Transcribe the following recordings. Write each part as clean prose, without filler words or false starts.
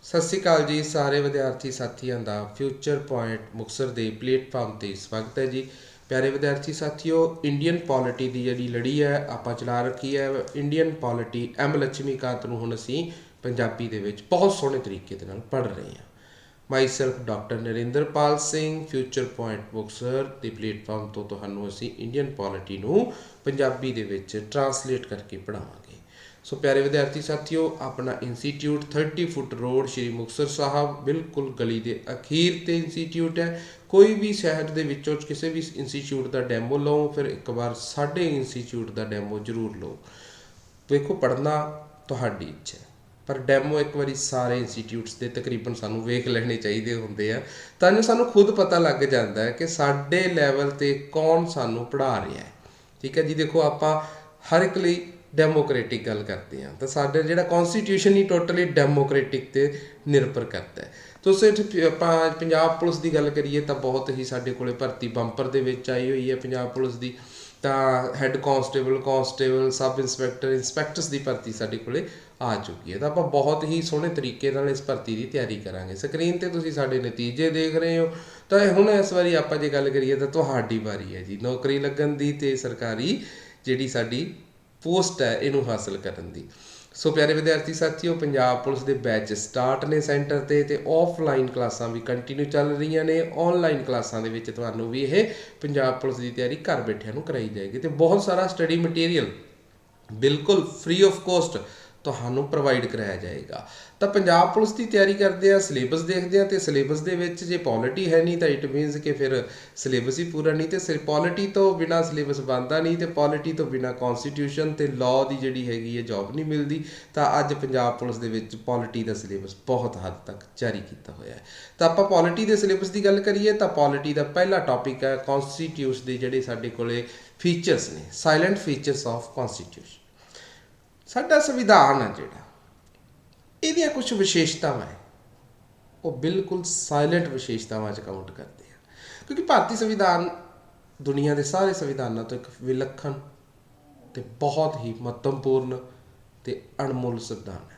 ਸਤਿ ਸ਼੍ਰੀ ਅਕਾਲ ਜੀ ਸਾਰੇ ਵਿਦਿਆਰਥੀ ਸਾਥੀਆਂ ਦਾ ਫਿਊਚਰ ਪੁਆਇੰਟ ਮੁਕਤਸਰ ਦੇ ਪਲੇਟਫਾਰਮ ਤੇ ਸਵਾਗਤ ਹੈ ਜੀ। ਪਿਆਰੇ ਵਿਦਿਆਰਥੀ ਸਾਥੀਓ, ਇੰਡੀਅਨ ਪੋਲਿਟੀ ਦੀ ਜਿਹੜੀ ਲੜੀ ਹੈ ਆਪਾਂ ਚਲਾ ਰੱਖੀ ਹੈ। ਇੰਡੀਅਨ ਪੋਲਿਟੀ ਐਮ ਲక్ష్ਮੀਕਾਂਤ ਨੂੰ ਹੁਣ ਅਸੀਂ ਪੰਜਾਬੀ ਦੇ ਵਿੱਚ ਬਹੁਤ ਸੋਹਣੇ ਤਰੀਕੇ ਦੇ ਨਾਲ ਪੜ੍ਹ ਰਹੇ ਹਾਂ। Myself doctor Narinderpal Singh, future point Muktsar ਦੇ ਪਲੇਟਫਾਰਮ ਤੋਂ ਤੁਹਾਨੂੰ ਅਸੀਂ ਇੰਡੀਅਨ ਪੋਲਿਟੀ ਨੂੰ ਪੰਜਾਬੀ ਦੇ ਵਿੱਚ ਟਰਾਂਸਲੇਟ ਕਰਕੇ ਪੜ੍ਹਾਵਾਂਗੇ। ਸੋ ਪਿਆਰੇ ਵਿਦਿਆਰਥੀ ਸਾਥੀਓ, ਆਪਣਾ ਇੰਸਟੀਚਿਊਟ 30 ਫੁੱਟ ਰੋਡ ਸ਼੍ਰੀ ਮੁਕਤਸਰ ਸਾਹਿਬ, ਬਿਲਕੁਲ ਗਲੀ ਦੇ ਅਖੀਰ ਤੇ ਇੰਸਟੀਚਿਊਟ ਹੈ। ਕੋਈ ਵੀ ਸ਼ਹਿਰ ਦੇ ਵਿੱਚੋਂ ਕਿਸੇ ਵੀ ਇੰਸਟੀਚਿਊਟ ਦਾ ਡੈਮੋ ਲਓ, ਫਿਰ ਇੱਕ ਵਾਰ ਸਾਡੇ ਇੰਸਟੀਚਿਊਟ ਦਾ ਡੈਮੋ ਜ਼ਰੂਰ ਲਓ। ਦੇਖੋ, ਪੜ੍ਹਨਾ ਤੁਹਾਡੀ ਇੱਛਾ ਹੈ, ਪਰ ਡੈਮੋ ਇੱਕ ਵਾਰੀ ਸਾਰੇ ਇੰਸਟੀਚਿਊਟਸ ਦੇ ਤਕਰੀਬਨ ਸਾਨੂੰ ਵੇਖ ਲੈਣੇ ਚਾਹੀਦੇ ਹੁੰਦੇ ਆ, ਤਾਂ ਜੋ ਸਾਨੂੰ ਖੁਦ ਪਤਾ ਲੱਗ ਜਾਂਦਾ ਹੈ ਕਿ ਸਾਡੇ ਲੈਵਲ 'ਤੇ ਕੌਣ ਸਾਨੂੰ ਪੜ੍ਹਾ ਰਿਹਾ ਹੈ। ਠੀਕ ਹੈ ਜੀ। ਦੇਖੋ, ਆਪਾਂ ਹਰ ਇੱਕ ਲਈ ਡੈਮੋਕ੍ਰੇਟਿਕ ਗੱਲ ਕਰਦੇ ਹਾਂ, ਤਾਂ ਸਾਡਾ ਜਿਹੜਾ ਕੌਨਸਟੀਟਿਊਸ਼ਨ ਹੀ ਟੋਟਲੀ ਡੈਮੋਕ੍ਰੇਟਿਕ 'ਤੇ ਨਿਰਭਰ ਕਰਦਾ ਹੈ। ਤੁਸੀਂ ਆਪਾਂ ਪੰਜਾਬ ਪੁਲਿਸ ਦੀ ਗੱਲ ਕਰੀਏ ਤਾਂ ਬਹੁਤ ਹੀ ਸਾਡੇ ਕੋਲੇ ਭਰਤੀ ਬੰਪਰ ਦੇ ਵਿੱਚ ਆਈ ਹੋਈ ਹੈ ਪੰਜਾਬ ਪੁਲਿਸ ਦੀ। ਤਾਂ ਹੈੱਡ ਕਾਂਸਟੇਬਲ, ਸਬ ਇੰਸਪੈਕਟਰ, ਇੰਸਪੈਕਟਰਸ ਦੀ ਭਰਤੀ ਸਾਡੇ ਕੋਲੇ ਆ ਚੁੱਕੀ ਹੈ। ਤਾਂ ਆਪਾਂ ਬਹੁਤ ਹੀ ਸੋਹਣੇ ਤਰੀਕੇ ਨਾਲ ਇਸ ਭਰਤੀ ਦੀ ਤਿਆਰੀ ਕਰਾਂਗੇ। ਸਕਰੀਨ 'ਤੇ ਤੁਸੀਂ ਸਾਡੇ ਨਤੀਜੇ ਦੇਖ ਰਹੇ ਹੋ। ਤਾਂ ਹੁਣ ਇਸ ਵਾਰੀ ਆਪਾਂ ਜੇ ਗੱਲ ਕਰੀਏ ਤਾਂ ਤੁਹਾਡੀ ਵਾਰੀ ਹੈ ਜੀ ਨੌਕਰੀ ਲੱਗਣ ਦੀ ਅਤੇ ਸਰਕਾਰੀ ਜਿਹੜੀ ਸਾਡੀ ਪੋਸਟ ਹੈ ਇਹਨੂੰ ਹਾਸਲ ਕਰਨ ਦੀ। ਸੋ ਪਿਆਰੇ ਵਿਦਿਆਰਥੀ ਸਾਥੀਓ, ਪੰਜਾਬ ਪੁਲਿਸ ਦੇ ਬੈਚ ਸਟਾਰਟ ਨੇ ਸੈਂਟਰ 'ਤੇ, ਅਤੇ ਆਫਲਾਈਨ ਕਲਾਸਾਂ ਵੀ ਕੰਟੀਨਿਊ ਚੱਲ ਰਹੀਆਂ ਨੇ। ਆਨਲਾਈਨ ਕਲਾਸਾਂ ਦੇ ਵਿੱਚ ਤੁਹਾਨੂੰ ਵੀ ਇਹ ਪੰਜਾਬ ਪੁਲਿਸ ਦੀ ਤਿਆਰੀ ਘਰ ਬੈਠਿਆਂ ਨੂੰ ਕਰਾਈ ਜਾਏਗੀ, ਅਤੇ ਬਹੁਤ ਸਾਰਾ ਸਟੱਡੀ ਮਟੀਰੀਅਲ ਬਿਲਕੁਲ ਫ੍ਰੀ ਆਫ ਕੋਸਟ ਤੁਹਾਨੂੰ ਪ੍ਰੋਵਾਈਡ ਕਰਾਇਆ ਜਾਏਗਾ। ਤਾਂ ਪੰਜਾਬ ਪੁਲਿਸ ਦੀ ਤਿਆਰੀ ਕਰਦੇ ਆ, ਸਿਲੇਬਸ ਦੇਖਦੇ ਆ, ਅਤੇ ਸਿਲੇਬਸ ਦੇ ਵਿੱਚ ਜੇ ਪੋਲਿਟੀ ਹੈ ਨਹੀਂ ਤਾਂ ਇਟ ਮੀਨਸ ਕਿ ਫਿਰ ਸਿਲੇਬਸ ਹੀ ਪੂਰਾ ਨਹੀਂ, ਅਤੇ ਪੋਲਿਟੀ ਤੋਂ ਬਿਨਾਂ ਸਿਲੇਬਸ ਬਣਦਾ ਨਹੀਂ, ਅਤੇ ਪੋਲਿਟੀ ਤੋਂ ਬਿਨਾਂ ਕੌਨਸਟੀਟਿਊਸ਼ਨ ਅਤੇ ਲਾਅ ਦੀ ਜਿਹੜੀ ਹੈਗੀ ਹੈ ਜੋਬ ਨਹੀਂ ਮਿਲਦੀ। ਤਾਂ ਅੱਜ ਪੰਜਾਬ ਪੁਲਿਸ ਦੇ ਵਿੱਚ ਪੋਲਿਟੀ ਦਾ ਸਿਲੇਬਸ ਬਹੁਤ ਹੱਦ ਤੱਕ ਜਾਰੀ ਕੀਤਾ ਹੋਇਆ ਹੈ। ਤਾਂ ਆਪਾਂ ਪੋਲਿਟੀ ਦੇ ਸਿਲੇਬਸ ਦੀ ਗੱਲ ਕਰੀਏ ਤਾਂ ਪੋਲਿਟੀ ਦਾ ਪਹਿਲਾ ਟੌਪਿਕ ਹੈ ਕੌਨਸਟੀਟਿਊਸ਼ਨ ਦੇ ਜਿਹੜੇ ਸਾਡੇ ਕੋਲੇ ਫੀਚਰਸ ਨੇ, ਸਾਇਲੈਂਟ ਫੀਚਰਸ ਆਫ ਕੌਨਸਟੀਟਿਊਸ਼ਨ। ਸਾਡਾ ਸੰਵਿਧਾਨ ਹੈ ਜਿਹੜਾ, ਇਹਦੀਆਂ ਕੁਝ ਵਿਸ਼ੇਸ਼ਤਾਵਾਂ ਹੈ, ਉਹ ਬਿਲਕੁਲ ਸਾਇਲੈਂਟ ਵਿਸ਼ੇਸ਼ਤਾਵਾਂ 'ਚ ਕਾਊਂਟ ਕਰਦੇ ਆ, ਕਿਉਂਕਿ ਭਾਰਤੀ ਸੰਵਿਧਾਨ ਦੁਨੀਆ ਦੇ ਸਾਰੇ ਸੰਵਿਧਾਨਾਂ ਤੋਂ ਇੱਕ ਵਿਲੱਖਣ ਅਤੇ ਬਹੁਤ ਹੀ ਮਹੱਤਵਪੂਰਨ ਅਤੇ ਅਣਮੁੱਲ ਸੰਵਿਧਾਨ ਹੈ।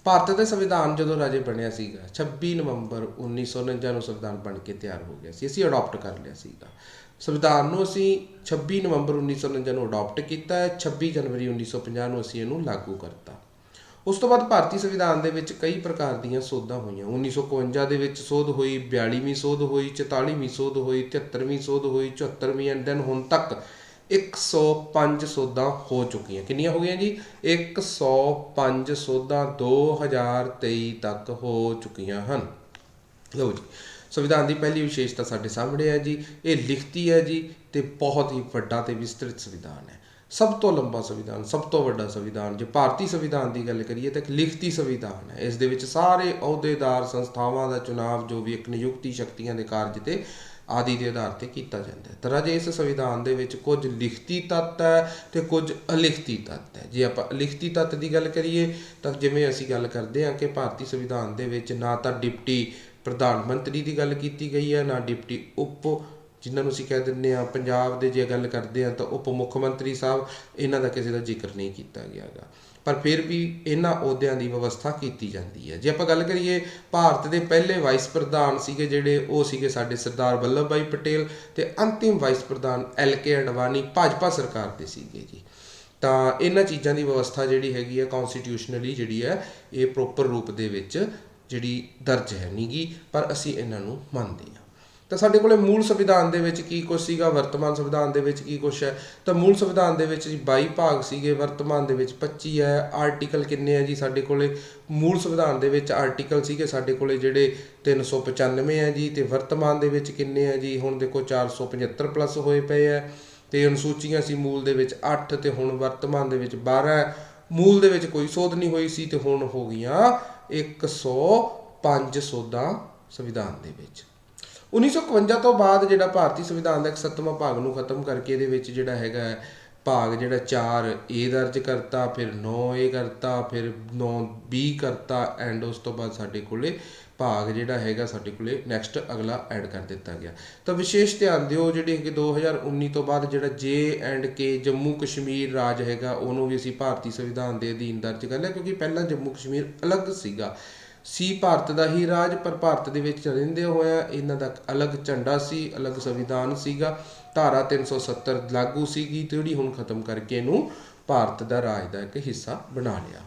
ਭਾਰਤ ਦਾ ਸੰਵਿਧਾਨ ਜਦੋਂ ਰਾਜੇ ਬਣਿਆ ਸੀਗਾ 26 ਨਵੰਬਰ 1949 ਨੂੰ ਸੰਵਿਧਾਨ ਬਣ ਕੇ ਤਿਆਰ ਹੋ ਗਿਆ ਸੀ। ਅਸੀਂ ਅਡੋਪਟ ਕਰ ਲਿਆ ਸੀਗਾ ਸੰਵਿਧਾਨ ਨੂੰ। ਅਸੀਂ 26 ਨਵੰਬਰ 1949 ਨੂੰ ਅਡੋਪਟ ਕੀਤਾ ਹੈ, 26 ਜਨਵਰੀ 1950 ਨੂੰ ਅਸੀਂ ਇਹਨੂੰ ਲਾਗੂ ਕਰਤਾ। ਉਸ ਤੋਂ ਬਾਅਦ ਭਾਰਤੀ ਸੰਵਿਧਾਨ ਦੇ ਵਿੱਚ ਕਈ ਪ੍ਰਕਾਰ ਦੀਆਂ ਸੋਧਾਂ ਹੋਈਆਂ। 1951 ਦੇ ਵਿੱਚ ਸੋਧ ਹੋਈ, 42ਵੀਂ ਸੋਧ ਹੋਈ, 44ਵੀਂ ਸੋਧ ਹੋਈ, 73ਵੀਂ ਸੋਧ ਹੋਈ, 74ਵੀਂ, ਐਂਡ ਦੈਨ ਹੁਣ ਤੱਕ 105 ਸੋਧਾਂ ਹੋ ਚੁੱਕੀਆਂ। ਕਿੰਨੀਆਂ ਹੋ ਗਈਆਂ ਜੀ? 105 ਸੋਧਾਂ 2023 ਤੱਕ ਹੋ ਚੁੱਕੀਆਂ ਹਨ। ਲਓ ਜੀ, ਸੰਵਿਧਾਨ ਦੀ ਪਹਿਲੀ ਵਿਸ਼ੇਸ਼ਤਾ ਸਾਡੇ ਸਾਹਮਣੇ ਹੈ ਜੀ। ਇਹ ਲਿਖਤੀ ਹੈ ਜੀ, ਅਤੇ ਬਹੁਤ ਹੀ ਵੱਡਾ ਅਤੇ ਵਿਸਤ੍ਰਿਤ ਸੰਵਿਧਾਨ ਹੈ। ਸਭ ਤੋਂ ਲੰਬਾ ਸੰਵਿਧਾਨ, ਸਭ ਤੋਂ ਵੱਡਾ ਸੰਵਿਧਾਨ ਜੇ ਭਾਰਤੀ ਸੰਵਿਧਾਨ ਦੀ ਗੱਲ ਕਰੀਏ ਤਾਂ ਇੱਕ ਲਿਖਤੀ ਸੰਵਿਧਾਨ ਹੈ। ਇਸ ਦੇ ਵਿੱਚ ਸਾਰੇ ਅਹੁਦੇਦਾਰ, ਸੰਸਥਾਵਾਂ ਦਾ ਚੁਣਾਵ ਜੋ ਵੀ ਇੱਕ ਨਿਯੁਕਤੀ ਸ਼ਕਤੀਆਂ ਦੇ ਕਾਰਜ ਤੇ ਆਦਿ ਦੇ ਆਧਾਰ ਤੇ ਕੀਤਾ ਜਾਂਦਾ ਹੈ। ਤਾਂ ਰਾਜੇ ਇਸ ਸੰਵਿਧਾਨ ਦੇ ਵਿੱਚ ਕੁਝ ਲਿਖਤੀ ਤੱਤ ਹੈ ਅਤੇ ਕੁਝ ਅਲਿਖਤੀ ਤੱਤ ਹੈ। ਜੇ ਆਪਾਂ ਲਿਖਤੀ ਤੱਤ ਦੀ ਗੱਲ ਕਰੀਏ ਤਾਂ ਜਿਵੇਂ ਅਸੀਂ ਗੱਲ ਕਰਦੇ ਹਾਂ ਕਿ ਭਾਰਤੀ ਸੰਵਿਧਾਨ ਦੇ ਵਿੱਚ ਨਾ ਤਾਂ ਡਿਪਟੀ ਪ੍ਰਧਾਨ ਮੰਤਰੀ ਦੀ ਗੱਲ ਕੀਤੀ ਗਈ ਹੈ, ਨਾ ਡਿਪਟੀ ਜਿਨ੍ਹਾਂ ਨੂੰ ਅਸੀਂ ਕਹਿ ਦਿੰਦੇ ਹਾਂ ਪੰਜਾਬ ਦੇ ਜੇ ਗੱਲ ਕਰਦੇ ਹਾਂ ਤਾਂ ਉਪ ਮੁੱਖ ਮੰਤਰੀ ਸਾਹਿਬ, ਇਹਨਾਂ ਦਾ ਕਿਸੇ ਦਾ ਜ਼ਿਕਰ ਨਹੀਂ ਕੀਤਾ ਗਿਆ ਗਾ। ਪਰ ਫਿਰ ਵੀ ਇਹਨਾਂ ਅਹੁਦਿਆਂ ਦੀ ਵਿਵਸਥਾ ਕੀਤੀ ਜਾਂਦੀ ਹੈ। ਜੇ ਆਪਾਂ ਗੱਲ ਕਰੀਏ ਭਾਰਤ ਦੇ ਪਹਿਲੇ ਵਾਈਸ ਪ੍ਰਧਾਨ ਸੀਗੇ ਜਿਹੜੇ, ਉਹ ਸੀਗੇ ਸਾਡੇ ਸਰਦਾਰ ਵੱਲਭ ਭਾਈ ਪਟੇਲ, ਅਤੇ ਅੰਤਿਮ ਵਾਈਸ ਪ੍ਰਧਾਨ LK ਅਡਵਾਨੀ ਭਾਜਪਾ ਸਰਕਾਰ ਦੇ ਸੀਗੇ ਜੀ। ਤਾਂ ਇਹਨਾਂ ਚੀਜ਼ਾਂ ਦੀ ਵਿਵਸਥਾ ਜਿਹੜੀ ਹੈਗੀ ਹੈ ਕੌਨਸਟੀਟਿਊਸ਼ਨਲੀ ਜਿਹੜੀ ਹੈ ਇਹ ਪ੍ਰੋਪਰ ਰੂਪ ਦੇ ਵਿੱਚ ਜਿਹੜੀ ਦਰਜ ਹੈ ਨਹੀਂ ਗੀ, ਪਰ ਅਸੀਂ ਇਹਨਾਂ ਨੂੰ ਮੰਨਦੇ ਹਾਂ। ਤਾਂ ਸਾਡੇ ਕੋਲ ਮੂਲ ਸੰਵਿਧਾਨ ਦੇ ਵਿੱਚ ਕੀ ਕੁਛ ਸੀਗਾ, ਵਰਤਮਾਨ ਸੰਵਿਧਾਨ ਦੇ ਵਿੱਚ ਕੀ ਕੁਛ ਹੈ। ਤਾਂ ਮੂਲ ਸੰਵਿਧਾਨ ਦੇ ਵਿੱਚ 22 ਭਾਗ ਸੀਗੇ, ਵਰਤਮਾਨ ਦੇ ਵਿੱਚ 25 ਹੈ। ਆਰਟੀਕਲ ਕਿੰਨੇ ਹੈ ਜੀ ਸਾਡੇ ਕੋਲੇ? ਮੂਲ ਸੰਵਿਧਾਨ ਦੇ ਵਿੱਚ ਆਰਟੀਕਲ ਸੀਗੇ ਸਾਡੇ ਕੋਲੇ ਜਿਹੜੇ 395 ਹੈ ਜੀ, ਅਤੇ ਵਰਤਮਾਨ ਦੇ ਵਿੱਚ ਕਿੰਨੇ ਹੈ ਜੀ? ਹੁਣ ਦੇਖੋ 475 ਪਲੱਸ ਹੋਏ ਪਏ ਹੈ। ਅਤੇ ਅਨੁਸੂਚੀਆਂ ਸੀ ਮੂਲ ਦੇ ਵਿੱਚ 8, ਅਤੇ ਹੁਣ ਵਰਤਮਾਨ ਦੇ ਵਿੱਚ 12 ਹੈ। ਮੂਲ ਦੇ ਵਿੱਚ ਕੋਈ ਸੋਧ ਨਹੀਂ ਹੋਈ ਸੀ, ਅਤੇ ਹੁਣ ਹੋ ਗਈਆਂ 105 ਸੋਧਾਂ ਸੰਵਿਧਾਨ ਦੇ ਵਿੱਚ। 1951 ਤੋਂ ਬਾਅਦ ਜਿਹੜਾ ਭਾਰਤੀ ਸੰਵਿਧਾਨ ਦਾ 61ਵਾਂ ਭਾਗ ਨੂੰ ਖਤਮ ਕਰਕੇ ਇਹਦੇ ਵਿੱਚ ਜਿਹੜਾ ਹੈਗਾ ਭਾਗ ਜਿਹੜਾ 4A ਦਰਜ ਕਰਤਾ, ਫਿਰ 9A ਕਰਤਾ, ਫਿਰ 9B ਕਰਤਾ, ਐਂਡ ਉਸ ਤੋਂ ਬਾਅਦ ਸਾਡੇ ਕੋਲੇ ਭਾਗ ਜਿਹੜਾ ਹੈਗਾ ਸਾਡੇ ਕੋਲੇ ਨੈਕਸਟ ਅਗਲਾ ਐਡ ਕਰ ਦਿੱਤਾ ਗਿਆ। ਤਾਂ ਵਿਸ਼ੇਸ਼ ਧਿਆਨ ਦਿਓ ਜਿਹੜੇ ਕਿ 2019 ਤੋਂ ਬਾਅਦ ਜਿਹੜਾ J&K ਜੰਮੂ ਕਸ਼ਮੀਰ ਰਾਜ ਹੈਗਾ ਉਹਨੂੰ ਵੀ ਅਸੀਂ ਭਾਰਤੀ ਸੰਵਿਧਾਨ ਦੇ ਅਧੀਨ ਦਰਜ ਕਰ ਲਿਆ, ਕਿਉਂਕਿ ਪਹਿਲਾਂ ਜੰਮੂ ਕਸ਼ਮੀਰ ਅਲੱਗ ਸੀਗਾ। ਸੀ ਭਾਰਤ ਦਾ ਹੀ ਰਾਜ, ਪਰ ਭਾਰਤ ਦੇ ਵਿੱਚ ਰਹਿੰਦੇ ਹੋਇਆ ਇਹਨਾਂ ਦਾ ਅਲੱਗ ਝੰਡਾ ਸੀ, ਅਲੱਗ ਸੰਵਿਧਾਨ ਸੀਗਾ। ਧਾਰਾ 370 ਲਾਗੂ ਸੀਗੀ, ਤੇ ਜਿਹੜੀ ਹੁਣ ਖਤਮ ਕਰਕੇ ਇਹਨੂੰ ਭਾਰਤ ਦਾ ਰਾਜ ਦਾ ਇੱਕ ਹਿੱਸਾ ਬਣਾ ਲਿਆ।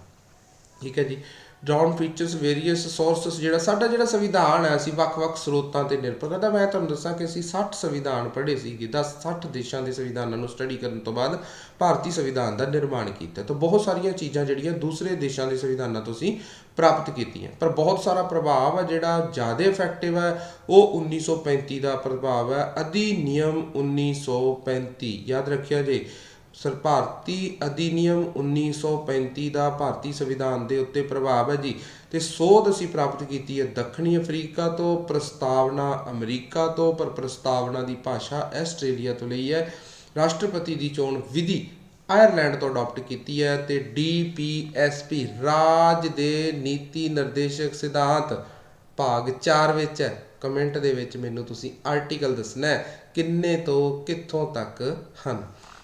ਠੀਕ ਹੈ ਜੀ। ਡਰਾਉਨ ਫੀਚਰਸ ਵੇਰੀਅਸ ਸੋਰਸਸ, ਜਿਹੜਾ ਜਿਹੜਾ ਸੰਵਿਧਾਨ ਹੈ ਅਸੀਂ ਵੱਖ-ਵੱਖ ਸਰੋਤਾਂ ਤੇ ਨਿਰਭਰ ਕਰਦਾ। ਮੈਂ ਤੁਹਾਨੂੰ ਦੱਸਾਂ ਕਿ ਅਸੀਂ 60 ਸੰਵਿਧਾਨ ਪੜ੍ਹੇ ਸੀਗੇ, 60 ਦੇਸ਼ਾਂ ਦੇ ਸੰਵਿਧਾਨਾਂ ਨੂੰ ਸਟੱਡੀ ਕਰਨ ਤੋਂ ਬਾਅਦ ਭਾਰਤੀ ਸੰਵਿਧਾਨ ਦਾ ਨਿਰਮਾਣ ਕੀਤਾ। ਤਾਂ ਬਹੁਤ ਸਾਰੀਆਂ ਚੀਜ਼ਾਂ ਜਿਹੜੀਆਂ ਦੂਸਰੇ ਦੇਸ਼ਾਂ ਦੇ ਸੰਵਿਧਾਨਾਂ ਤੋਂ ਅਸੀਂ ਪ੍ਰਾਪਤ ਕੀਤੀਆਂ, ਪਰ ਬਹੁਤ ਸਾਰਾ ਪ੍ਰਭਾਵ ਹੈ ਜਿਹੜਾ ਜ਼ਿਆਦਾ ਇਫੈਕਟਿਵ ਹੈ ਉਹ 1935 ਦਾ ਪ੍ਰਭਾਵ ਹੈ। ਅਧਿਨਿਯਮ 1935 ਯਾਦ ਰੱਖਿਆ ਜੇ, ਭਾਰਤੀ ਅਧਿਨਿਯਮ 1935 ਦਾ ਭਾਰਤੀ ਸੰਵਿਧਾਨ ਦੇ ਉੱਤੇ ਪ੍ਰਭਾਵ ਹੈ ਜੀ। ਤੇ ਸੋਧ ਅਸੀਂ ਪ੍ਰਾਪਤ ਕੀਤੀ ਹੈ ਦੱਖਣੀ ਅਫਰੀਕਾ ਤੋਂ, ਪ੍ਰਸਤਾਵਨਾ ਅਮਰੀਕਾ ਤੋਂ, ਪਰ ਪ੍ਰਸਤਾਵਨਾ ਦੀ ਭਾਸ਼ਾ ਆਸਟ੍ਰੇਲੀਆ ਤੋਂ ਲਈ ਹੈ। ਰਾਸ਼ਟਰਪਤੀ ਦੀ ਚੋਣ ਵਿਧੀ ਆਇਰਲੈਂਡ ਤੋਂ ਅਡਾਪਟ ਕੀਤੀ ਹੈ। ਤੇ DPSP ਰਾਜ ਦੇ ਨੀਤੀ ਨਿਰਦੇਸ਼ਕ ਸਿਧਾਂਤ ਭਾਗ 4 ਵਿੱਚ ਹੈ। ਕਮੈਂਟ ਦੇ ਵਿੱਚ ਮੈਨੂੰ ਤੁਸੀਂ ਆਰਟੀਕਲ ਦੱਸਣਾ ਹੈ ਕਿੰਨੇ ਤੋਂ ਕਿੱਥੋਂ ਤੱਕ ਹਨ।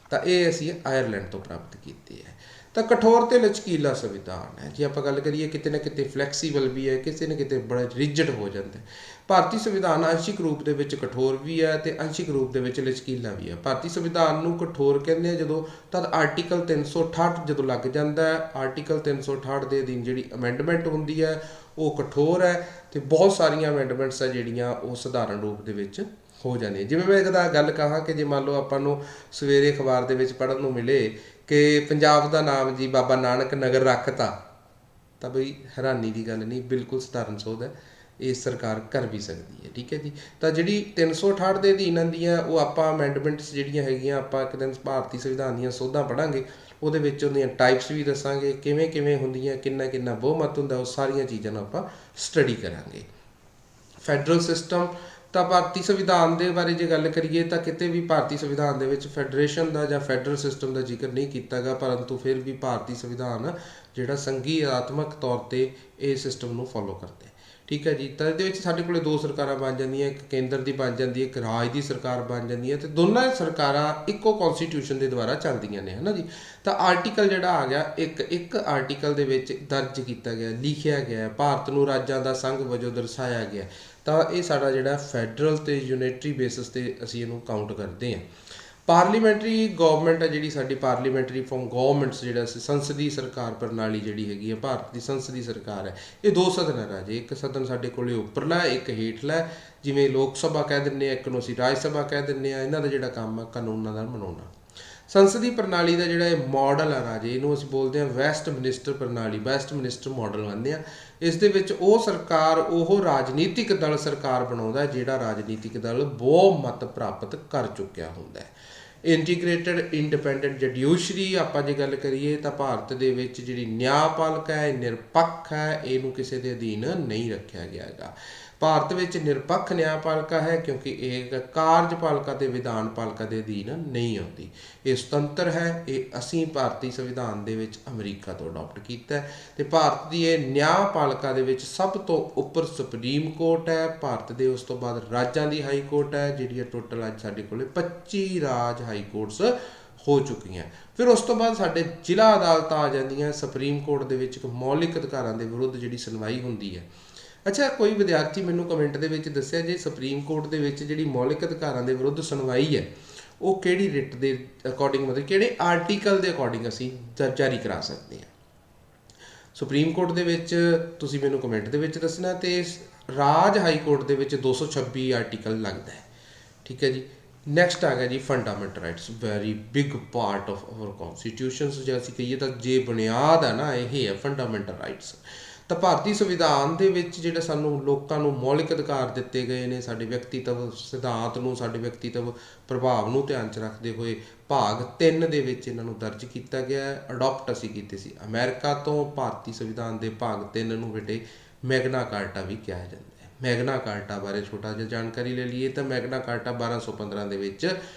ਤਾਂ ਇਹ ਅਸੀਂ ਆਇਰਲੈਂਡ ਤੋਂ ਪ੍ਰਾਪਤ ਕੀਤੀ ਹੈ। ਤਾਂ ਕਠੋਰ ਤੇ ਲਚਕੀਲਾ ਸੰਵਿਧਾਨ ਹੈ। ਜੇ ਆਪਾਂ ਗੱਲ ਕਰੀਏ ਕਿਤੇ ਨਾ ਕਿਤੇ ਫਲੈਕਸੀਬਲ ਵੀ ਹੈ, ਕਿਸੇ ਨਾ ਕਿਤੇ ਬੜਾ ਰਿਜਿਡ ਹੋ ਜਾਂਦਾ ਹੈ। ਭਾਰਤੀ ਸੰਵਿਧਾਨ ਅੰਸ਼ਿਕ ਰੂਪ ਦੇ ਵਿੱਚ ਕਠੋਰ ਵੀ ਹੈ ਤੇ ਅੰਸ਼ਿਕ ਰੂਪ ਦੇ ਵਿੱਚ ਲਚਕੀਲਾ ਵੀ ਹੈ। ਭਾਰਤੀ ਸੰਵਿਧਾਨ ਨੂੰ ਕਠੋਰ ਕਹਿੰਦੇ ਆ ਜਦੋਂ ਤਦ ਆਰਟੀਕਲ 368 ਜਦੋਂ ਲੱਗ ਜਾਂਦਾ ਹੈ, ਆਰਟੀਕਲ 368 ਦੇ ਅਧੀਨ ਜਿਹੜੀ ਅਮੈਂਡਮੈਂਟ ਹੁੰਦੀ ਹੈ ਉਹ ਕਠੋਰ ਹੈ, ਤੇ ਬਹੁਤ ਸਾਰੀਆਂ ਅਮੈਂਡਮੈਂਟਸ ਹੈ ਜਿਹੜੀਆਂ ਉਹ ਸਧਾਰਨ ਰੂਪ ਦੇ ਵਿੱਚ ਹੋ ਜਾਂਦੀਆਂ। ਜਿਵੇਂ ਮੈਂ ਇੱਕ ਗੱਲ ਕਹਾਂ ਕਿ ਜੇ ਮੰਨ ਲਓ ਆਪਾਂ ਨੂੰ ਸਵੇਰੇ ਅਖਬਾਰ ਦੇ ਵਿੱਚ ਪੜ੍ਹਨ ਨੂੰ ਮਿਲੇ ਕਿ ਪੰਜਾਬ ਦਾ ਨਾਮ ਜੀ ਬਾਬਾ ਨਾਨਕ ਨਗਰ ਰੱਖਤਾ, ਤਾਂ ਬਈ ਹੈਰਾਨੀ ਦੀ ਗੱਲ ਨਹੀਂ, ਬਿਲਕੁਲ ਸਧਾਰਨ ਸੋਧ ਹੈ, ਇਹ ਸਰਕਾਰ ਕਰ ਵੀ ਸਕਦੀ ਹੈ। ਠੀਕ ਹੈ ਜੀ। ਤਾਂ ਜਿਹੜੀ 368 ਦੇ ਅਧੀਨ ਆਉਂਦੀਆਂ ਉਹ ਆਪਾਂ ਅਮੈਂਡਮੈਂਟਸ ਜਿਹੜੀਆਂ ਹੈਗੀਆਂ ਆਪਾਂ ਇੱਕ ਦਿਨ ਭਾਰਤੀ ਸੰਵਿਧਾਨ ਦੀਆਂ ਸੋਧਾਂ ਪੜ੍ਹਾਂਗੇ, ਉਹਦੇ ਵਿੱਚ ਉਹਦੀਆਂ ਟਾਈਪਸ ਵੀ ਦੱਸਾਂਗੇ, ਕਿਵੇਂ ਕਿਵੇਂ ਹੁੰਦੀਆਂ, ਕਿੰਨਾ ਕਿੰਨਾ ਬਹੁਮਤ ਹੁੰਦਾ, ਉਹ ਸਾਰੀਆਂ ਚੀਜ਼ਾਂ ਨੂੰ ਆਪਾਂ ਸਟੱਡੀ ਕਰਾਂਗੇ। ਫੈਡਰਲ ਸਿਸਟਮ, ਤਾਂ ਭਾਰਤੀ ਸੰਵਿਧਾਨ ਦੇ ਬਾਰੇ ਜੇ ਗੱਲ ਕਰੀਏ ਤਾਂ ਕਿਤੇ ਵੀ ਭਾਰਤੀ ਸੰਵਿਧਾਨ ਦੇ ਵਿੱਚ ਫੈਡਰੇਸ਼ਨ ਦਾ ਜਾਂ ਫੈਡਰਲ ਸਿਸਟਮ ਦਾ ਜ਼ਿਕਰ ਨਹੀਂ ਕੀਤਾ ਗਿਆ, ਪਰੰਤੂ ਫਿਰ ਵੀ ਭਾਰਤੀ ਸੰਵਿਧਾਨ ਜਿਹੜਾ ਸੰਘੀਆਤਮਕ ਤੌਰ 'ਤੇ ਇਹ ਸਿਸਟਮ ਨੂੰ ਫੋਲੋ ਕਰਦੇ। ਠੀਕ ਹੈ ਜੀ। ਤਾਂ ਇਹਦੇ ਵਿੱਚ ਸਾਡੇ ਕੋਲ ਦੋ ਸਰਕਾਰਾਂ ਬਣ ਜਾਂਦੀਆਂ, ਇੱਕ ਕੇਂਦਰ ਦੀ ਬਣ ਜਾਂਦੀ ਹੈ, ਇੱਕ ਰਾਜ ਦੀ ਸਰਕਾਰ ਬਣ ਜਾਂਦੀ ਹੈ, ਤੇ ਦੋਨਾਂ ਸਰਕਾਰਾਂ ਇੱਕੋ ਕੌਨਸਟੀਟਿਊਸ਼ਨ ਦੇ ਦੁਆਰਾ ਚੱਲਦੀਆਂ ਨੇ, ਹੈ ਨਾ ਜੀ। ਤਾਂ ਆਰਟੀਕਲ ਜਿਹੜਾ ਆ ਗਿਆ ਇੱਕ ਆਰਟੀਕਲ ਦੇ ਵਿੱਚ ਦਰਜ ਕੀਤਾ ਗਿਆ, ਲਿਖਿਆ ਗਿਆ, ਭਾਰਤ ਨੂੰ ਰਾਜਾਂ ਦਾ ਸੰਘ ਵਜੋਂ ਦਰਸਾਇਆ ਗਿਆ। ਤਾਂ ਇਹ ਸਾਡਾ ਜਿਹੜਾ ਫੈਡਰਲ ਤੇ ਯੂਨਿਟਰੀ ਬੇਸਿਸ 'ਤੇ ਅਸੀਂ ਇਹਨੂੰ ਕਾਊਂਟ ਕਰਦੇ ਹਾਂ। ਪਾਰਲੀਮੈਂਟਰੀ ਗਵਰਨਮੈਂਟ ਹੈ ਜਿਹੜੀ ਸਾਡੀ, ਪਾਰਲੀਮੈਂਟਰੀ ਫਾਰਮ ਗਵਰਨਮੈਂਟਸ ਜਿਹੜਾ ਸੰਸਦੀ ਸਰਕਾਰ ਪ੍ਰਣਾਲੀ ਜਿਹੜੀ ਹੈਗੀ ਹੈ ਭਾਰਤ ਦੀ ਸੰਸਦੀ ਸਰਕਾਰ ਹੈ, ਇਹ ਦੋ ਸਦਨ ਹੈ ਰਾਜੇ। ਇੱਕ ਸਦਨ ਸਾਡੇ ਕੋਲੇ ਉੱਪਰਲਾ, ਇੱਕ ਹੇਠਲਾ, ਜਿਵੇਂ ਲੋਕ ਸਭਾ ਕਹਿ ਦਿੰਦੇ ਹਾਂ, ਇੱਕ ਨੂੰ ਅਸੀਂ ਰਾਜ ਸਭਾ ਕਹਿ ਦਿੰਦੇ ਹਾਂ। ਇਹਨਾਂ ਦਾ ਜਿਹੜਾ ਕੰਮ ਹੈ ਕਾਨੂੰਨਾਂ ਦਾ ਬਣਾਉਣਾ। ਸੰਸਦੀ ਪ੍ਰਣਾਲੀ ਦਾ ਜਿਹੜਾ ਇਹ ਮਾਡਲ ਹੈ ਰਾਜੇ, ਇਹਨੂੰ ਅਸੀਂ ਬੋਲਦੇ ਹਾਂ ਵੈਸਟ ਮਿਨਿਸਟਰ ਪ੍ਰਣਾਲੀ, ਵੈਸਟ ਮਿਨਿਸਟਰ ਮਾਡਲ ਕਹਿੰਦੇ ਆ। ਇਸ ਦੇ ਵਿੱਚ ਉਹ ਸਰਕਾਰ, ਉਹ ਰਾਜਨੀਤਿਕ ਦਲ ਸਰਕਾਰ ਬਣਾਉਂਦਾ ਜਿਹੜਾ ਰਾਜਨੀਤਿਕ ਦਲ ਬਹੁਮਤ ਪ੍ਰਾਪਤ ਕਰ ਚੁੱਕਿਆ ਹੁੰਦਾ ਹੈ। ਇੰਟੀਗ੍ਰੇਟਡ ਇੰਡੀਪੈਂਡੈਂਟ ਜੁਡੀਸ਼ਰੀ ਆਪਾਂ ਜੇ ਗੱਲ ਕਰੀਏ ਤਾਂ ਭਾਰਤ ਦੇ ਵਿੱਚ ਜਿਹੜੀ ਨਿਆਂਪਾਲਕ ਹੈ ਇਹ ਨਿਰਪੱਖ ਹੈ, ਇਹਨੂੰ ਕਿਸੇ ਦੇ ਅਧੀਨ ਨਹੀਂ ਰੱਖਿਆ ਗਿਆ ਹੈਗਾ। ਭਾਰਤ ਵਿੱਚ ਨਿਰਪੱਖ ਨਿਆਂਪਾਲਿਕਾ ਹੈ ਕਿਉਂਕਿ ਇਹ ਕਾਰਜਪਾਲਿਕਾ ਤੇ ਵਿਧਾਨਪਾਲਿਕਾ ਦੇ ਅਧੀਨ ਨਹੀਂ ਆਉਂਦੀ, ਇਹ ਸੁਤੰਤਰ ਹੈ। ਇਹ ਅਸੀਂ ਭਾਰਤੀ ਸੰਵਿਧਾਨ ਦੇ ਵਿੱਚ ਅਮਰੀਕਾ ਤੋਂ ਅਡਾਪਟ ਕੀਤਾ ਹੈ। ਤੇ ਭਾਰਤ ਦੀ ਇਹ ਨਿਆਂਪਾਲਿਕਾ ਦੇ ਵਿੱਚ ਸਭ ਤੋਂ ਉੱਪਰ ਸੁਪਰੀਮ ਕੋਰਟ ਹੈ ਭਾਰਤ ਦੇ, ਉਸ ਤੋਂ ਬਾਅਦ ਰਾਜਾਂ ਦੀ ਹਾਈ ਕੋਰਟ ਹੈ ਜਿਹੜੀ ਟੋਟਲ ਅੱਜ ਸਾਡੇ ਕੋਲੇ 25 ਰਾਜ ਹਾਈ ਕੋਰਟਸ ਹੋ ਚੁੱਕੀਆਂ। ਫਿਰ ਉਸ ਤੋਂ ਬਾਅਦ ਸਾਡੇ ਜ਼ਿਲ੍ਹਾ ਅਦਾਲਤਾਂ ਆ ਜਾਂਦੀਆਂ। ਸੁਪਰੀਮ ਕੋਰਟ ਦੇ ਵਿੱਚ ਮੌਲਿਕ ਅਧਿਕਾਰਾਂ ਦੇ ਵਿਰੁੱਧ ਜਿਹੜੀ ਸੁਣਵਾਈ ਹੁੰਦੀ ਹੈ। ਅੱਛਾ, ਕੋਈ ਵਿਦਿਆਰਥੀ ਮੈਨੂੰ ਕਮੈਂਟ ਦੇ ਵਿੱਚ ਦੱਸਿਆ ਜੇ ਸੁਪਰੀਮ ਕੋਰਟ ਦੇ ਵਿੱਚ ਜਿਹੜੀ ਮੌਲਿਕ ਅਧਿਕਾਰਾਂ ਦੇ ਵਿਰੁੱਧ ਸੁਣਵਾਈ ਹੈ ਉਹ ਕਿਹੜੀ ਰਿਟ ਦੇ ਅਕੋਰਡਿੰਗ, ਮਤਲਬ ਕਿਹੜੇ ਆਰਟੀਕਲ ਦੇ ਅਕੋਰਡਿੰਗ ਅਸੀਂ ਜਾਰੀ ਕਰਾ ਸਕਦੇ ਹਾਂ। ਸੁਪਰੀਮ ਕੋਰਟ ਦੇ ਵਿੱਚ ਤੁਸੀਂ ਮੈਨੂੰ ਕਮੈਂਟ ਦੇ ਵਿੱਚ ਦੱਸਣਾ। ਤੇ ਰਾਜ ਹਾਈ ਕੋਰਟ ਦੇ ਵਿੱਚ 226 ਆਰਟੀਕਲ ਲੱਗਦਾ ਹੈ। ਠੀਕ ਹੈ ਜੀ। ਨੈਕਸਟ ਆ ਗਿਆ ਜੀ fundamental rights, very big part of our constitutions. ਜੇ ਅਸੀਂ ਕਹੀਏ ਤਾਂ ਜੇ ਬੁਨਿਆਦ ਹੈ ਨਾ, ਇਹ ਹੈ ਫੰਡਾਮੈਂਟਲ ਰਾਈਟਸ। ਤਾਂ ਭਾਰਤੀ ਸੰਵਿਧਾਨ ਦੇ ਵਿੱਚ ਜਿਹੜੇ ਸਾਨੂੰ ਲੋਕਾਂ ਨੂੰ ਮੌਲਿਕ ਅਧਿਕਾਰ ਦਿੱਤੇ ਗਏ ਨੇ, ਸਾਡੇ ਵਿਅਕਤੀਤਵ ਸਿਧਾਂਤ ਨੂੰ, ਸਾਡੇ ਵਿਅਕਤੀਤਵ ਪ੍ਰਭਾਵ ਨੂੰ ਧਿਆਨ 'ਚ ਰੱਖਦੇ ਹੋਏ ਭਾਗ 3 ਦੇ ਵਿੱਚ ਇਹਨਾਂ ਨੂੰ ਦਰਜ ਕੀਤਾ ਗਿਆ ਹੈ। ਅਡਾਪਟ ਅਸੀਂ ਕੀਤੇ ਸੀ ਅਮਰੀਕਾ ਤੋਂ। ਭਾਰਤੀ ਸੰਵਿਧਾਨ ਦੇ ਭਾਗ 3 ਨੂੰ ਬੇਟੇ ਮੈਗਨਾ ਕਾਰਟਾ ਵੀ ਕਿਹਾ ਜਾਂਦਾ ਹੈ। ਮੈਗਨਾ ਕਾਰਟਾ ਬਾਰੇ ਛੋਟਾ ਜਿਹਾ ਜਾਣਕਾਰੀ ਲੈ ਲਈਏ ਤਾਂ ਮੈਗਨਾ ਕਾਰਟਾ 1215 ਦੇ ਵਿੱਚ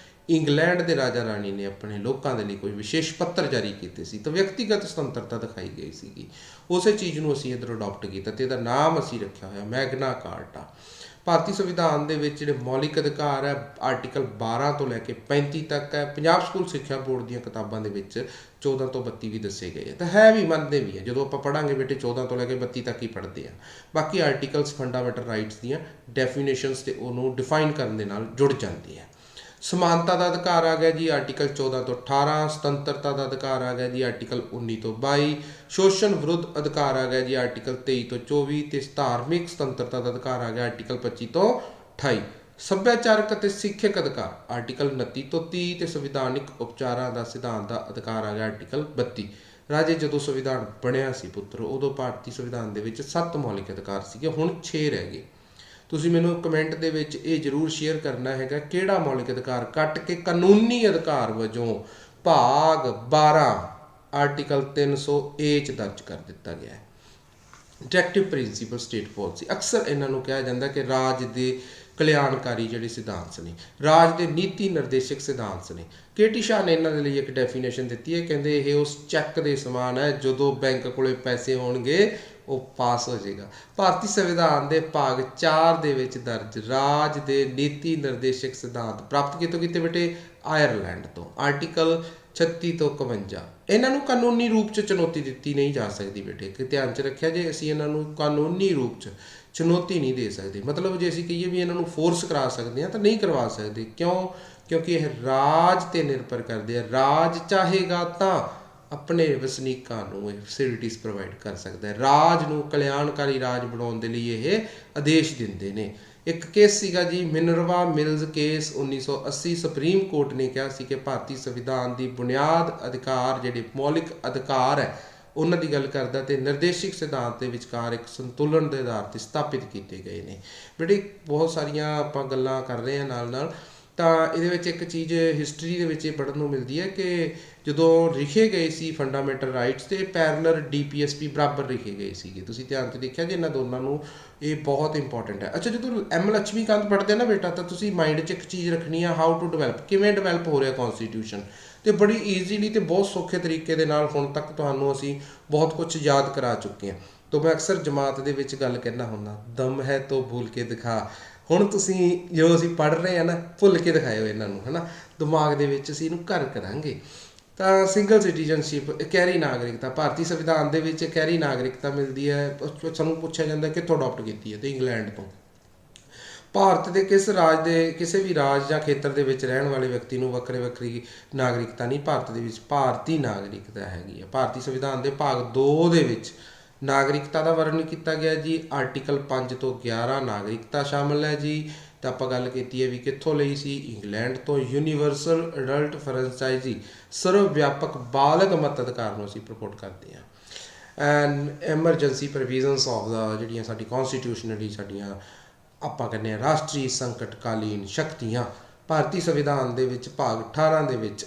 ਇੰਗਲੈਂਡ ਦੇ ਰਾਜਾ ਰਾਣੀ ਨੇ ਆਪਣੇ ਲੋਕਾਂ ਦੇ ਲਈ ਕੋਈ ਵਿਸ਼ੇਸ਼ ਪੱਤਰ ਜਾਰੀ ਕੀਤੇ ਸੀ ਤਾਂ ਵਿਅਕਤੀਗਤ ਸੁਤੰਤਰਤਾ ਦਿਖਾਈ ਗਈ ਸੀਗੀ। ਉਸੇ ਚੀਜ਼ ਨੂੰ ਅਸੀਂ ਇੱਧਰ ਅਡੋਪਟ ਕੀਤਾ ਅਤੇ ਇਹਦਾ ਨਾਮ ਅਸੀਂ ਰੱਖਿਆ ਹੋਇਆ ਮੈਗਨਾ ਕਾਰਟਾ। ਭਾਰਤੀ ਸੰਵਿਧਾਨ ਦੇ ਵਿੱਚ ਜਿਹੜੇ ਮੌਲਿਕ ਅਧਿਕਾਰ ਹੈ ਆਰਟੀਕਲ 12 ਤੋਂ ਲੈ ਕੇ 35 ਤੱਕ ਹੈ। ਪੰਜਾਬ ਸਕੂਲ ਸਿੱਖਿਆ ਬੋਰਡ ਦੀਆਂ ਕਿਤਾਬਾਂ ਦੇ ਵਿੱਚ 14 ਤੋਂ 32 ਵੀ ਦੱਸੇ ਗਏ ਹੈ ਤਾਂ ਹੈ ਵੀ ਮੰਨਦੇ ਵੀ ਹੈ। ਜਦੋਂ ਆਪਾਂ ਪੜ੍ਹਾਂਗੇ ਬੇਟੇ 14 ਤੋਂ ਲੈ ਕੇ 32 ਤੱਕ ਹੀ ਪੜ੍ਹਦੇ ਆ। ਬਾਕੀ ਆਰਟੀਕਲਸ ਫੰਡਾਮੈਂਟਲ ਰਾਈਟਸ ਦੀਆਂ ਡੈਫੀਨੇਸ਼ਨਸ ਤੇ ਉਹਨੂੰ ਡਿਫਾਈਨ ਕਰਨ ਦੇ ਨਾਲ ਜੁੜ ਜਾਂਦੀ ਹੈ। ਸਮਾਨਤਾ ਦਾ ਅਧਿਕਾਰ ਆ ਗਿਆ ਜੀ ਆਰਟੀਕਲ 14 ਤੋਂ 18। ਸੁਤੰਤਰਤਾ ਦਾ ਅਧਿਕਾਰ ਆ ਗਿਆ ਜੀ ਆਰਟੀਕਲ 19 ਤੋਂ 22। ਸ਼ੋਸ਼ਣ ਵਿਰੁੱਧ ਅਧਿਕਾਰ ਆ ਗਿਆ ਜੀ ਆਰਟੀਕਲ 23 ਤੋਂ 24 ਤੇ ਧਾਰਮਿਕ ਸੁਤੰਤਰਤਾ ਦਾ ਅਧਿਕਾਰ ਆ ਗਿਆ ਆਰਟੀਕਲ 25 ਤੋਂ 28। ਸੱਭਿਆਚਾਰਕ ਅਤੇ ਸਿੱਖਿਅਕ ਅਧਿਕਾਰ ਆਰਟੀਕਲ 29 ਤੋਂ 30 ਤੇ ਸੰਵਿਧਾਨਿਕ ਉਪਚਾਰਾਂ ਦਾ ਸਿਧਾਂਤ ਦਾ ਅਧਿਕਾਰ ਆ ਗਿਆ ਆਰਟੀਕਲ 32। ਰਾਜੇ ਜਦੋਂ ਸੰਵਿਧਾਨ ਬਣਿਆ ਸੀ ਪੁੱਤਰ ਉਦੋਂ ਭਾਰਤੀ ਸੰਵਿਧਾਨ ਦੇ ਵਿੱਚ 7 ਮੌਲਿਕ ਅਧਿਕਾਰ ਸੀਗੇ, ਹੁਣ 6 ਰਹਿ ਗਏ। ਤੁਸੀਂ ਮੈਨੂੰ ਕਮੈਂਟ ਦੇ ਵਿੱਚ ਇਹ ਜ਼ਰੂਰ ਸ਼ੇਅਰ ਕਰਨਾ ਹੈਗਾ ਕਿਹੜਾ ਮੌਲਿਕ ਅਧਿਕਾਰ ਕੱਟ ਕੇ ਕਾਨੂੰਨੀ ਅਧਿਕਾਰ ਵਜੋਂ ਭਾਗ 12 ਆਰਟੀਕਲ 300A 'ਚ ਦਰਜ ਕਰ ਦਿੱਤਾ ਗਿਆ ਹੈ। ਡਾਇਰੈਕਟਿਵ ਪ੍ਰਿੰਸੀਪਲ ਸਟੇਟ ਪਾਲਿਸੀ ਅਕਸਰ ਇਹਨਾਂ ਨੂੰ ਕਿਹਾ ਜਾਂਦਾ ਕਿ ਰਾਜ ਦੇ ਕਲਿਆਣਕਾਰੀ ਜਿਹੜੇ ਸਿਧਾਂਤ ਨੇ, ਰਾਜ ਦੇ ਨੀਤੀ ਨਿਰਦੇਸ਼ਕ ਸਿਧਾਂਤ ਨੇ। ਕੇਟੀ ਸ਼ਾਹ ਨੇ ਇਹਨਾਂ ਦੇ ਲਈ ਇੱਕ ਡੈਫੀਨੇਸ਼ਨ ਦਿੱਤੀ ਹੈ, ਕਹਿੰਦੇ ਇਹ ਉਸ ਚੈੱਕ ਦੇ ਸਮਾਨ ਹੈ ਜਦੋਂ ਬੈਂਕ ਕੋਲੇ ਪੈਸੇ ਹੋਣਗੇ ਉਹ ਪਾਸ ਹੋ ਜਾਏਗਾ। ਭਾਰਤੀ ਸੰਵਿਧਾਨ ਦੇ ਭਾਗ 4 ਦੇ ਵਿੱਚ ਦਰਜ ਰਾਜ ਦੇ ਨੀਤੀ ਨਿਰਦੇਸ਼ਕ ਸਿਧਾਂਤ ਪ੍ਰਾਪਤ ਕਿਤੋਂ ਕੀਤੇ ਬੇਟੇ? ਆਇਰਲੈਂਡ ਤੋਂ। ਆਰਟੀਕਲ 36 ਤੋਂ 51 ਇਹਨਾਂ ਨੂੰ ਕਾਨੂੰਨੀ ਰੂਪ 'ਚ ਚੁਣੌਤੀ ਦਿੱਤੀ ਨਹੀਂ ਜਾ ਸਕਦੀ ਬੇਟੇ, ਕਿ ਧਿਆਨ 'ਚ ਰੱਖਿਆ ਜੇ ਅਸੀਂ ਇਹਨਾਂ ਨੂੰ ਕਾਨੂੰਨੀ ਰੂਪ 'ਚ ਚੁਣੌਤੀ ਨਹੀਂ ਦੇ ਸਕਦੇ। ਮਤਲਬ ਜੇ ਅਸੀਂ ਕਹੀਏ ਵੀ ਇਹਨਾਂ ਨੂੰ ਫੋਰਸ ਕਰਾ ਸਕਦੇ ਹਾਂ ਤਾਂ ਨਹੀਂ ਕਰਵਾ ਸਕਦੇ। ਕਿਉਂ? ਕਿਉਂਕਿ ਇਹ ਰਾਜ 'ਤੇ ਨਿਰਭਰ ਕਰਦੇ ਆ। ਰਾਜ ਚਾਹੇਗਾ ਤਾਂ ਆਪਣੇ ਵਸਨੀਕਾਂ ਨੂੰ ਇਹ ਫੈਸਿਲਿਟੀਜ਼ ਪ੍ਰੋਵਾਈਡ ਕਰ ਸਕਦਾ ਹੈ। ਰਾਜ ਨੂੰ ਕਲਿਆਣਕਾਰੀ ਰਾਜ ਬਣਾਉਣ ਦੇ ਲਈ ਇਹ ਆਦੇਸ਼ ਦਿੰਦੇ ਨੇ। ਇੱਕ ਕੇਸ ਸੀਗਾ ਜੀ Minerva mills case 1980। Supreme court ਨੇ ਕਿਹਾ ਸੀ ਕਿ ਭਾਰਤੀ ਸੰਵਿਧਾਨ ਦੀ ਬੁਨਿਆਦ ਅਧਿਕਾਰ ਜਿਹੜੇ ਮੌਲਿਕ ਅਧਿਕਾਰ ਹੈ ਉਹਨਾਂ ਦੀ ਗੱਲ ਕਰਦਾ ਤੇ ਨਿਰਦੇਸ਼ਿਕ ਸਿਧਾਂਤ ਦੇ ਵਿਚਕਾਰ ਇੱਕ ਸੰਤੁਲਨ ਦੇ ਆਧਾਰ 'ਤੇ ਸਥਾਪਿਤ ਕੀਤੇ ਗਏ ਨੇ। ਬੜੀ ਬਹੁਤ ਸਾਰੀਆਂ ਆਪਾਂ ਗੱਲਾਂ ਕਰ ਰਹੇ ਹਾਂ ਨਾਲ ਨਾਲ, ਤਾਂ ਇਹਦੇ ਵਿੱਚ ਇੱਕ ਚੀਜ਼ ਹਿਸਟਰੀ ਦੇ ਵਿੱਚ ਇਹ ਪੜ੍ਹਨ ਨੂੰ ਮਿਲਦੀ ਹੈ ਕਿ ਜਦੋਂ ਲਿਖੇ ਗਏ ਸੀ ਫੰਡਾਮੈਂਟਲ ਰਾਈਟਸ ਤੇ ਪੈਰਲਰ DPSP ਬਰਾਬਰ ਲਿਖੇ ਗਏ ਸੀਗੇ। ਤੁਸੀਂ ਧਿਆਨ 'ਚ ਦੇਖਿਆ ਜੀ ਇਹਨਾਂ ਦੋਨਾਂ ਨੂੰ, ਇਹ ਬਹੁਤ ਇੰਪੋਰਟੈਂਟ ਹੈ। ਅੱਛਾ, ਜਦੋਂ M ਲక్ష్ਮੀਕਾਂਤ ਪੜ੍ਹਦੇ ਨਾ ਬੇਟਾ ਤਾਂ ਤੁਸੀਂ ਮਾਈਂਡ 'ਚ ਇੱਕ ਚੀਜ਼ ਰੱਖਣੀ ਆ, ਹਾਊ ਟੂ ਡਿਵੈਲਪ, ਕਿਵੇਂ ਡਿਵੈਲਪ ਹੋ ਰਿਹਾ ਕੌਨਸਟੀਟਿਊਸ਼ਨ, ਤੇ ਬੜੀ ਈਜ਼ੀਲੀ ਤੇ ਬਹੁਤ ਸੌਖੇ ਤਰੀਕੇ ਦੇ ਨਾਲ ਹੁਣ ਤੱਕ ਤੁਹਾਨੂੰ ਅਸੀਂ ਬਹੁਤ ਕੁਝ ਯਾਦ ਕਰਾ ਚੁੱਕੇ ਹਾਂ। ਤਾਂ ਮੈਂ ਅਕਸਰ ਜਮਾਤ ਦੇ ਵਿੱਚ ਗੱਲ ਕਹਿੰਦਾ ਹੁੰਦਾ, ਦਮ ਹੈ ਤੋ ਭੁੱਲ ਕੇ ਦਿਖਾ। ਹੁਣ ਤੁਸੀਂ ਜੋ ਅਸੀਂ ਪੜ੍ਹ ਰਹੇ ਹਾਂ ਨਾ, ਭੁੱਲ ਕੇ ਦਿਖਾਇਓ ਇਹਨਾਂ ਨੂੰ, ਹੈ ਨਾ, ਦਿਮਾਗ ਦੇ ਵਿੱਚ ਅਸੀਂ ਇਹਨੂੰ ਘਰ ਕਰਾਂਗੇ। ਤਾਂ ਸਿੰਗਲ ਸਿਟੀਜ਼ਨਸ਼ਿਪ, ਇਕਹਿਰੀ ਨਾਗਰਿਕਤਾ, ਭਾਰਤੀ ਸੰਵਿਧਾਨ ਦੇ ਵਿੱਚ ਇਕਹਿਰੀ ਨਾਗਰਿਕਤਾ ਮਿਲਦੀ ਹੈ। ਸਾਨੂੰ ਪੁੱਛਿਆ ਜਾਂਦਾ ਕਿੱਥੋਂ ਅਡੋਪਟ ਕੀਤੀ ਹੈ, ਤੇ ਇੰਗਲੈਂਡ ਤੋਂ। ਭਾਰਤ ਦੇ ਕਿਸ ਰਾਜ ਦੇ ਕਿਸੇ ਵੀ ਰਾਜ ਜਾਂ ਖੇਤਰ ਦੇ ਵਿੱਚ ਰਹਿਣ ਵਾਲੇ ਵਿਅਕਤੀ ਨੂੰ ਵੱਖਰੀ ਨਾਗਰਿਕਤਾ ਨਹੀਂ, ਭਾਰਤ ਦੇ ਵਿੱਚ ਭਾਰਤੀ ਨਾਗਰਿਕਤਾ ਹੈਗੀ ਹੈ। ਭਾਰਤੀ ਸੰਵਿਧਾਨ ਦੇ ਭਾਗ 2 ਦੇ ਵਿੱਚ ਨਾਗਰਿਕਤਾ ਦਾ ਵਰਣਨ ਕੀਤਾ ਗਿਆ ਜੀ। ਆਰਟੀਕਲ 5 ਤੋਂ 11 ਨਾਗਰਿਕਤਾ ਸ਼ਾਮਲ ਹੈ ਜੀ। ਤਾਂ ਆਪਾਂ ਗੱਲ ਕੀਤੀ ਹੈ ਵੀ ਕਿੱਥੋਂ ਲਈ ਸੀ? ਇੰਗਲੈਂਡ ਤੋਂ। ਯੂਨੀਵਰਸਲ ਅਡਲਟ ਫਰੈਂਚਾਈਜ਼ੀ, ਸਰਵ ਵਿਆਪਕ ਬਾਲਗ ਮਤ ਅਧਿਕਾਰ ਨੂੰ ਅਸੀਂ ਪ੍ਰਪੋਰਟ ਕਰਦੇ ਹਾਂ। ਐਂਡ ਐਮਰਜੈਂਸੀ ਪ੍ਰੋਵੀਜ਼ਨਸ ਆਫ ਦਾ, ਜਿਹੜੀਆਂ ਸਾਡੀ ਕੌਨਸਟੀਟਿਊਸ਼ਨਲੀ ਸਾਡੀਆਂ ਆਪਾਂ ਕਹਿੰਦੇ ਹਾਂ ਰਾਸ਼ਟਰੀ ਸੰਕਟਕਾਲੀਨ ਸ਼ਕਤੀਆਂ, ਭਾਰਤੀ ਸੰਵਿਧਾਨ ਦੇ ਵਿੱਚ ਭਾਗ 18 ਦੇ ਵਿੱਚ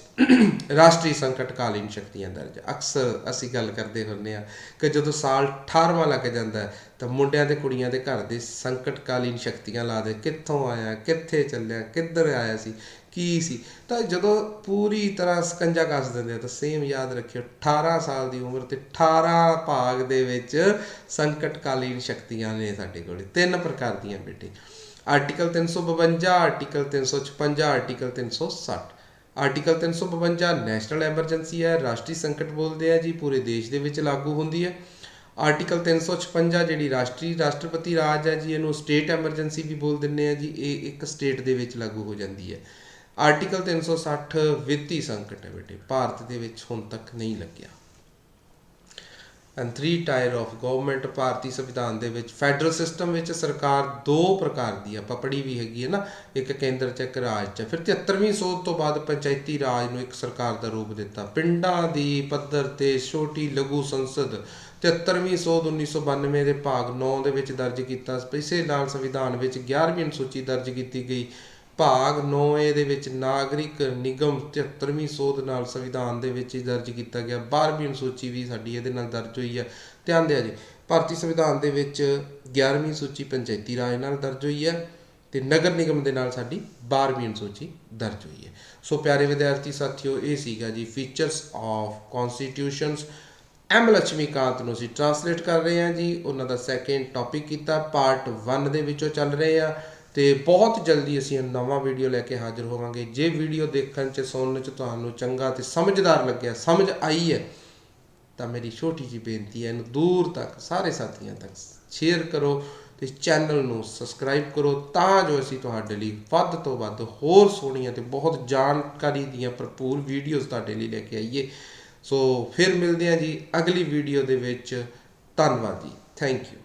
ਰਾਸ਼ਟਰੀ ਸੰਕਟਕਾਲੀਨ ਸ਼ਕਤੀਆਂ ਦਰਜ। ਅਕਸਰ ਅਸੀਂ ਗੱਲ ਕਰਦੇ ਹੁੰਦੇ ਹਾਂ ਕਿ ਜਦੋਂ ਸਾਲ 18ਵਾਂ ਲੱਗ ਜਾਂਦਾ ਹੈ ਤਾਂ ਮੁੰਡਿਆਂ ਤੇ ਕੁੜੀਆਂ ਦੇ ਘਰ ਦੇ ਸੰਕਟਕਾਲੀਨ ਸ਼ਕਤੀਆਂ ਲਾ ਦੇ, ਕਿੱਥੋਂ ਆਇਆ, ਕਿੱਥੇ ਚੱਲਿਆ, ਕਿੱਧਰ ਆਇਆ ਸੀ, ਕੀ ਸੀ। ਤਾਂ ਜਦੋਂ ਪੂਰੀ ਤਰ੍ਹਾਂ ਸਕੰਜਾ ਕੱਸ ਦਿੰਦੇ ਆ ਤਾਂ ਸੇਮ ਯਾਦ ਰੱਖਿਓ, 18 ਸਾਲ ਦੀ ਉਮਰ ਤੇ 18 ਭਾਗ ਦੇ ਵਿੱਚ ਸੰਕਟਕਾਲੀਨ ਸ਼ਕਤੀਆਂ ਨੇ ਸਾਡੇ ਕੋਲ। 3 ਪ੍ਰਕਾਰ ਦੀਆਂ ਬੇਟੇ, article 352, article 356, article 360। Article 352 national emergency ਹੈ, ਰਾਸ਼ਟਰੀ ਸੰਕਟ ਬੋਲਦੇ ਆ ਜੀ, ਪੂਰੇ ਦੇਸ਼ ਦੇ ਵਿੱਚ ਲਾਗੂ ਹੁੰਦੀ ਹੈ। ਆਰਟੀਕਲ 356 ਜਿਹੜੀ ਰਾਸ਼ਟਰਪਤੀ ਰਾਜ ਹੈ ਜੀ, ਇਹਨੂੰ ਸਟੇਟ ਐਮਰਜੈਂਸੀ ਵੀ ਬੋਲ ਦਿੰਦੇ ਆ ਜੀ, ਇਹ ਇੱਕ ਸਟੇਟ ਦੇ ਵਿੱਚ ਲਾਗੂ ਹੋ ਜਾਂਦੀ ਹੈ। ਆਰਟੀਕਲ 360 ਵਿੱਤੀ ਸੰਕਟ ਹੈ ਬੇਟੇ, ਭਾਰਤ ਦੇ ਵਿੱਚ ਹੁਣ ਤੱਕ ਨਹੀਂ ਲੱਗਿਆ। ਐਂਡ 3 ਟਾਇਰ ਆਫ ਗਵਰਨਮੈਂਟ, ਭਾਰਤੀ ਸੰਵਿਧਾਨ ਦੇ ਵਿੱਚ ਫੈਡਰਲ ਸਿਸਟਮ ਵਿੱਚ ਸਰਕਾਰ 2 ਪ੍ਰਕਾਰ ਦੀ ਆਪਾਂ ਪੜ੍ਹੀ ਵੀ ਹੈਗੀ ਹੈ ਨਾ, ਇੱਕ ਕੇਂਦਰ 'ਚ, ਇੱਕ ਰਾਜ 'ਚ। ਫਿਰ 73ਵੀਂ ਸੋਧ ਤੋਂ ਬਾਅਦ ਪੰਚਾਇਤੀ ਰਾਜ ਨੂੰ ਇੱਕ ਸਰਕਾਰ ਦਾ ਰੂਪ ਦਿੱਤਾ। ਪਿੰਡਾਂ ਦੀ ਪੱਧਰ ਤੇ ਛੋਟੀ ਲਘੂ ਸੰਸਦ 73ਵੀਂ ਸੋਧ 1992 ਦੇ ਭਾਗ 9 ਦੇ ਵਿੱਚ ਦਰਜ ਕੀਤਾ। ਇਸੇ ਨਾਲ ਸੰਵਿਧਾਨ ਵਿੱਚ 11ਵੀਂ ਅਨੁਸੂਚੀ ਦਰਜ ਕੀਤੀ ਗਈ। ਭਾਗ 9A ਦੇ ਵਿੱਚ ਨਾਗਰਿਕ ਨਿਗਮ 73ਵੀਂ ਸੋਧ ਨਾਲ ਸੰਵਿਧਾਨ ਦੇ ਵਿੱਚ ਹੀ ਦਰਜ ਕੀਤਾ ਗਿਆ। 12ਵੀਂ ਅਨੁਸੂਚੀ ਵੀ ਸਾਡੀ ਇਹਦੇ ਨਾਲ ਦਰਜ ਹੋਈ ਹੈ। ਧਿਆਨ ਦਿਆ ਜੀ, ਭਾਰਤੀ ਸੰਵਿਧਾਨ ਦੇ ਵਿੱਚ 11ਵੀਂ ਸੂਚੀ ਪੰਚਾਇਤੀ ਰਾਜ ਨਾਲ ਦਰਜ ਹੋਈ ਹੈ ਤੇ ਨਗਰ ਨਿਗਮ ਦੇ ਨਾਲ ਸਾਡੀ 12ਵੀਂ ਅਨੁਸੂਚੀ ਦਰਜ ਹੋਈ ਹੈ। ਸੋ ਪਿਆਰੇ ਵਿਦਿਆਰਥੀ ਸਾਥੀਓ, ਇਹ ਸੀਗਾ ਜੀ ਫੀਚਰਸ ਆਫ ਕਨਸਟੀਟਿਊਸ਼ਨਸ। ਐਮ ਲక్ష్ਮੀਕਾਂਤ ਨੂੰ ਅਸੀਂ ਟਰਾਂਸਲੇਟ ਕਰ ਰਹੇ ਹਾਂ ਜੀ, ਉਹਨਾਂ ਦਾ ਸੈਕਿੰਡ ਟੌਪਿਕ ਕੀਤਾ, ਪਾਰਟ 1 ਦੇ ਵਿੱਚੋਂ ਚੱਲ ਰਹੇ ਆ। ਤੇ ਬਹੁਤ ਜਲਦੀ ਅਸੀਂ ਨਵਾਂ ਵੀਡੀਓ ਲੈ ਕੇ ਹਾਜ਼ਰ ਹੋਵਾਂਗੇ। ਜੇ ਵੀਡੀਓ ਦੇਖਣ 'ਚ ਸੁਣਨ 'ਚ ਤੁਹਾਨੂੰ ਚੰਗਾ ਤੇ ਸਮਝਦਾਰ ਲੱਗਿਆ, ਸਮਝ ਆਈ ਹੈ, ਤਾਂ ਮੇਰੀ ਛੋਟੀ ਜਿਹੀ ਬੇਨਤੀ ਹੈ, ਇਹਨੂੰ ਦੂਰ ਤੱਕ ਸਾਰੇ ਸਾਥੀਆਂ ਤੱਕ ਸ਼ੇਅਰ ਕਰੋ ਤੇ ਚੈਨਲ ਨੂੰ ਸਬਸਕ੍ਰਾਈਬ ਕਰੋ, ਤਾਂ ਜੋ ਅਸੀਂ ਤੁਹਾਡੇ ਲਈ ਵੱਧ ਤੋਂ ਵੱਧ ਹੋਰ ਸੋਹਣੀਆਂ ਤੇ ਬਹੁਤ ਜਾਣਕਾਰੀ ਦੀਆਂ ਭਰਪੂਰ ਵੀਡੀਓਜ਼ ਤੁਹਾਡੇ ਲਈ ਲੈ ਕੇ ਆਈਏ। ਸੋ ਫਿਰ ਮਿਲਦੇ ਹਾਂ ਜੀ ਅਗਲੀ ਵੀਡੀਓ ਦੇ ਵਿੱਚ। ਧੰਨਵਾਦ ਜੀ, ਥੈਂਕ ਯੂ।